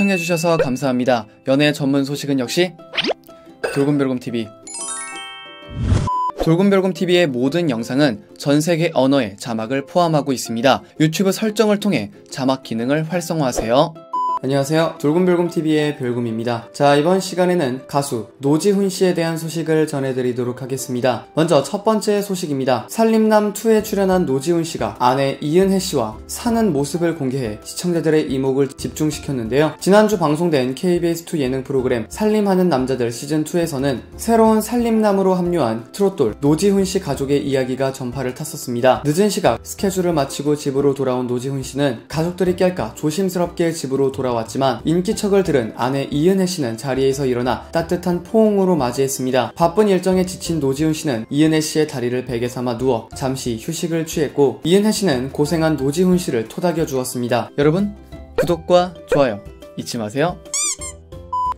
시청해주셔서 감사합니다. 연애 전문 소식은 역시 돌곰별곰TV. 돌곰별곰TV의 모든 영상은 전세계 언어의 자막을 포함하고 있습니다. 유튜브 설정을 통해 자막 기능을 활성화하세요. 안녕하세요. 돌곰별곰TV의 별곰입니다. 자, 이번 시간에는 가수 노지훈씨에 대한 소식을 전해드리도록 하겠습니다. 먼저 첫 번째 소식입니다. 살림남2에 출연한 노지훈씨가 아내 이은혜씨와 사는 모습을 공개해 시청자들의 이목을 집중시켰는데요. 지난주 방송된 KBS2 예능 프로그램 살림하는 남자들 시즌2에서는 새로운 살림남으로 합류한 트롯돌 노지훈씨 가족의 이야기가 전파를 탔었습니다. 늦은 시각 스케줄을 마치고 집으로 돌아온 노지훈씨는 가족들이 깰까 조심스럽게 집으로 돌아왔지만 인기척을 들은 아내 이은혜씨는 자리에서 일어나 따뜻한 포옹으로 맞이했습니다. 바쁜 일정에 지친 노지훈씨는 이은혜씨의 다리를 베개 삼아 누워 잠시 휴식을 취했고, 이은혜씨는 고생한 노지훈씨를 토닥여 주었습니다. 여러분, 구독과 좋아요 잊지 마세요.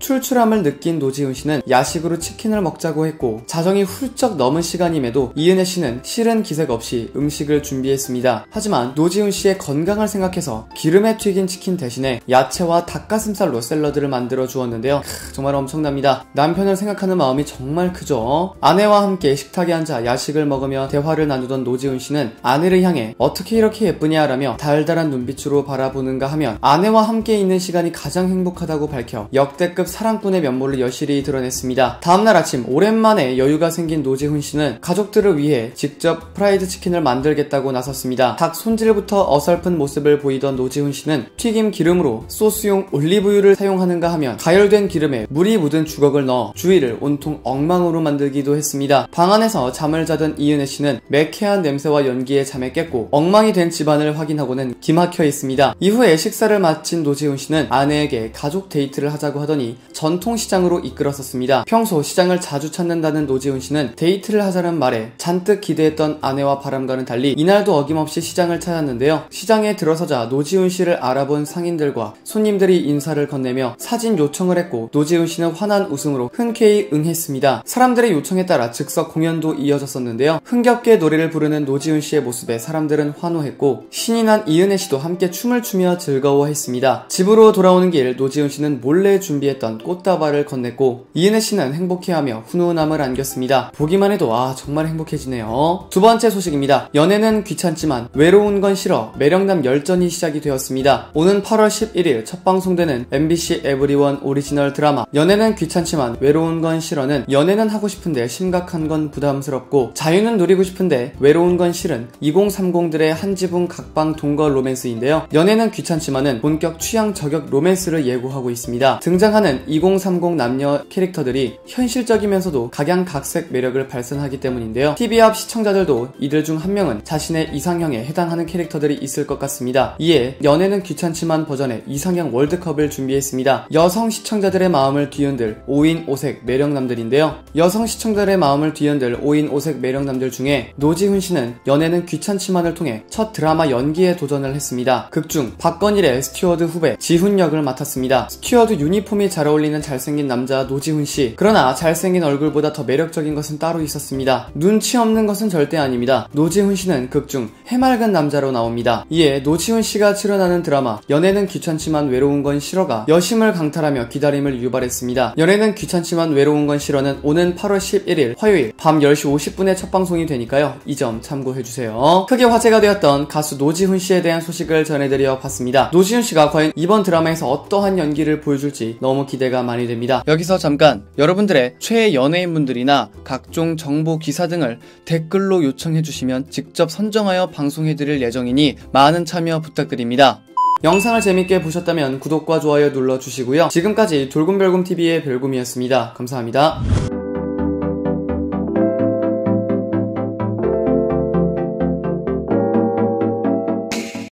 출출함을 느낀 노지훈씨는 야식으로 치킨을 먹자고 했고, 자정이 훌쩍 넘은 시간임에도 이은혜씨는 싫은 기색 없이 음식을 준비했습니다. 하지만 노지훈씨의 건강을 생각해서 기름에 튀긴 치킨 대신에 야채와 닭가슴살로 샐러드를 만들어 주었는데요. 정말 엄청납니다. 남편을 생각하는 마음이 정말 크죠. 아내와 함께 식탁에 앉아 야식을 먹으며 대화를 나누던 노지훈씨는 아내를 향해 어떻게 이렇게 예쁘냐 라며 달달한 눈빛으로 바라보는가 하면 아내와 함께 있는 시간이 가장 행복하다고 밝혀 역대급 사랑꾼의 면모를 여실히 드러냈습니다. 다음날 아침 오랜만에 여유가 생긴 노지훈씨는 가족들을 위해 직접 프라이드 치킨을 만들겠다고 나섰습니다. 닭 손질부터 어설픈 모습을 보이던 노지훈씨는 튀김 기름으로 소스용 올리브유를 사용하는가 하면 가열된 기름에 물이 묻은 주걱을 넣어 주위를 온통 엉망으로 만들기도 했습니다. 방 안에서 잠을 자던 이은혜씨는 매캐한 냄새와 연기에 잠에 깼고, 엉망이 된 집안을 확인하고는 기막혀 있습니다. 이후에 식사를 마친 노지훈씨는 아내에게 가족 데이트를 하자고 하더니 전통시장으로 이끌었었습니다. 평소 시장을 자주 찾는다는 노지훈씨는 데이트를 하자는 말에 잔뜩 기대했던 아내와 바람과는 달리 이날도 어김없이 시장을 찾았는데요. 시장에 들어서자 노지훈씨를 알아본 상인들과 손님들이 인사를 건네며 사진 요청을 했고, 노지훈씨는 환한 웃음으로 흔쾌히 응했습니다. 사람들의 요청에 따라 즉석 공연도 이어졌었는데요. 흥겹게 노래를 부르는 노지훈씨의 모습에 사람들은 환호했고, 신이 난 이은혜씨도 함께 춤을 추며 즐거워했습니다. 집으로 돌아오는 길 노지훈씨는 몰래 준비했던 꽃다발을 건넸고, 이은혜씨는 행복해하며 훈훈함을 안겼습니다. 보기만 해도 정말 행복해지네요. 두 번째 소식입니다. 연애는 귀찮지만 외로운 건 싫어 매력남 열전이 시작이 되었습니다. 오는 8월 11일 첫 방송되는 MBC 에브리원 오리지널 드라마 연애는 귀찮지만 외로운 건 싫어는 연애는 하고 싶은데 심각한 건 부담스럽고 자유는 누리고 싶은데 외로운 건 싫은 2030들의 한 지붕 각방 동거 로맨스인데요. 연애는 귀찮지만은 본격 취향 저격 로맨스를 예고하고 있습니다. 등장하는 2030 남녀 캐릭터들이 현실적이면서도 각양각색 매력을 발산하기 때문인데요. TV 앞 시청자들도 이들 중 한 명은 자신의 이상형에 해당하는 캐릭터들이 있을 것 같습니다. 이에 연애는 귀찮지만 버전의 이상형 월드컵을 준비했습니다. 여성 시청자들의 마음을 뒤흔들 5인 5색 매력남들인데요. 여성 시청자들의 마음을 뒤흔들 5인 5색 매력남들 중에 노지훈씨는 연애는 귀찮지만을 통해 첫 드라마 연기에 도전을 했습니다. 극중 박건일의 스튜어드 후배 지훈 역을 맡았습니다. 스튜어드 유니폼이 잘 어울리는 잘생긴 남자 노지훈씨. 그러나 잘생긴 얼굴보다 더 매력적인 것은 따로 있었습니다. 눈치 없는 것은 절대 아닙니다. 노지훈씨는 극중 해맑은 남자로 나옵니다. 이에 노지훈씨가 출연하는 드라마 연애는 귀찮지만 외로운 건 싫어가 여심을 강탈하며 기다림을 유발했습니다. 연애는 귀찮지만 외로운 건 싫어는 오는 8월 11일 화요일 밤 10시 50분에 첫 방송이 되니까요. 이 점 참고해주세요. 크게 화제가 되었던 가수 노지훈씨에 대한 소식을 전해드려 봤습니다. 노지훈씨가 과연 이번 드라마에서 어떠한 연기를 보여줄지 너무 기대가 많이 됩니다. 여기서 잠깐 여러분들의 최애 연예인분들이나 각종 정보 기사 등을 댓글로 요청해주시면 직접 선정하여 방송해드릴 예정이니 많은 참여 부탁드립니다. 영상을 재밌게 보셨다면 구독과 좋아요 눌러주시고요. 지금까지 돌곰별곰TV의 별곰이었습니다. 감사합니다.